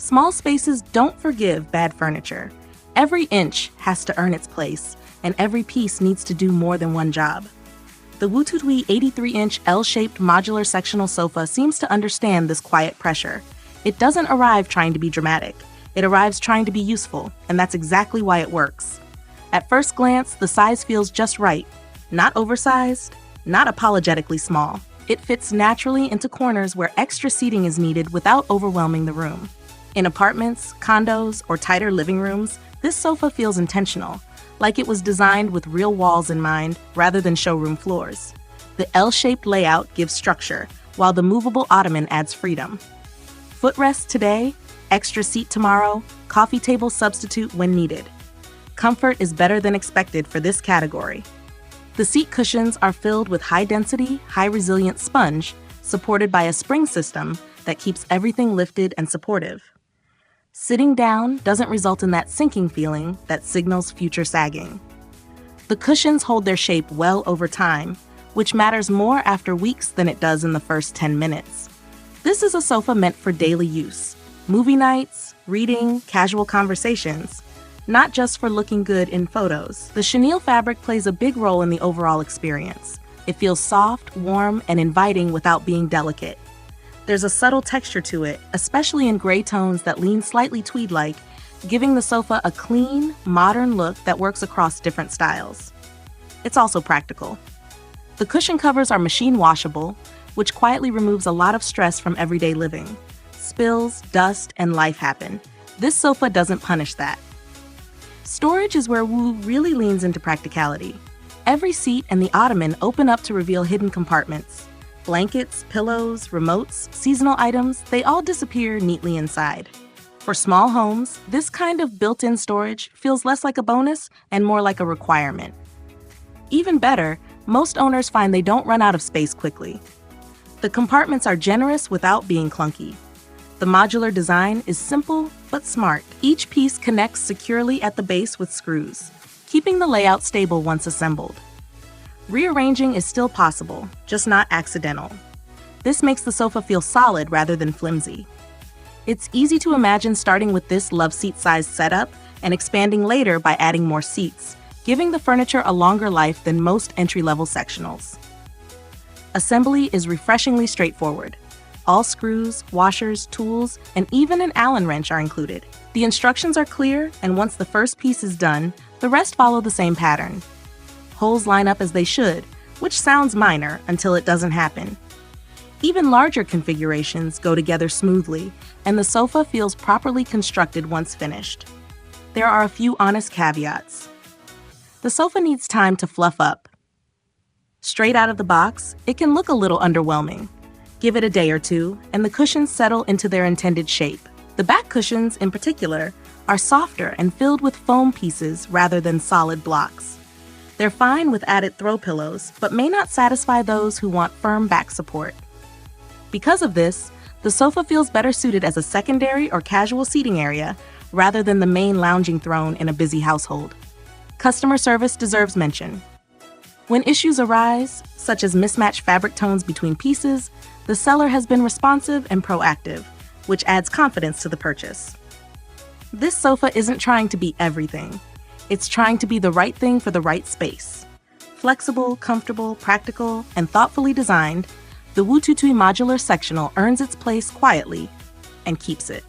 Small spaces don't forgive bad furniture. Every inch has to earn its place, and every piece needs to do more than one job. The WUTUTUEE 83-inch L-shaped modular sectional sofa seems to understand this quiet pressure. It doesn't arrive trying to be dramatic. It arrives trying to be useful, and that's exactly why it works. At first glance, the size feels just right. Not oversized, not apologetically small. It fits naturally into corners where extra seating is needed without overwhelming the room. In apartments, condos, or tighter living rooms, this sofa feels intentional, like it was designed with real walls in mind rather than showroom floors. The L-shaped layout gives structure, while the movable ottoman adds freedom. Footrest today, extra seat tomorrow, coffee table substitute when needed. Comfort is better than expected for this category. The seat cushions are filled with high-density, high-resilient sponge, supported by a spring system that keeps everything lifted and supportive. Sitting down doesn't result in that sinking feeling that signals future sagging. The cushions hold their shape well over time, which matters more after weeks than it does in the first 10 minutes. This is a sofa meant for daily use, movie nights, reading, casual conversations, not just for looking good in photos. The chenille fabric plays a big role in the overall experience. It feels soft, warm, and inviting without being delicate. There's a subtle texture to it, especially in gray tones that lean slightly tweed-like, giving the sofa a clean, modern look that works across different styles. It's also practical. The cushion covers are machine washable, which quietly removes a lot of stress from everyday living. Spills, dust, and life happen. This sofa doesn't punish that. Storage is where WU really leans into practicality. Every seat and the ottoman open up to reveal hidden compartments. Blankets, pillows, remotes, seasonal items, they all disappear neatly inside. For small homes, this kind of built-in storage feels less like a bonus and more like a requirement. Even better, most owners find they don't run out of space quickly. The compartments are generous without being clunky. The modular design is simple but smart. Each piece connects securely at the base with screws, keeping the layout stable once assembled. Rearranging is still possible, just not accidental. This makes the sofa feel solid rather than flimsy. It's easy to imagine starting with this love seat-sized setup and expanding later by adding more seats, giving the furniture a longer life than most entry-level sectionals. Assembly is refreshingly straightforward. All screws, washers, tools, and even an Allen wrench are included. The instructions are clear, and once the first piece is done, the rest follow the same pattern. Holes line up as they should, which sounds minor until it doesn't happen. Even larger configurations go together smoothly, and the sofa feels properly constructed once finished. There are a few honest caveats. The sofa needs time to fluff up. Straight out of the box, it can look a little underwhelming. Give it a day or two, and the cushions settle into their intended shape. The back cushions, in particular, are softer and filled with foam pieces rather than solid blocks. They're fine with added throw pillows, but may not satisfy those who want firm back support. Because of this, the sofa feels better suited as a secondary or casual seating area rather than the main lounging throne in a busy household. Customer service deserves mention. When issues arise, such as mismatched fabric tones between pieces, the seller has been responsive and proactive, which adds confidence to the purchase. This sofa isn't trying to be everything. It's trying to be the right thing for the right space. Flexible, comfortable, practical, and thoughtfully designed, the WUTUTUEE Modular Sectional earns its place quietly and keeps it.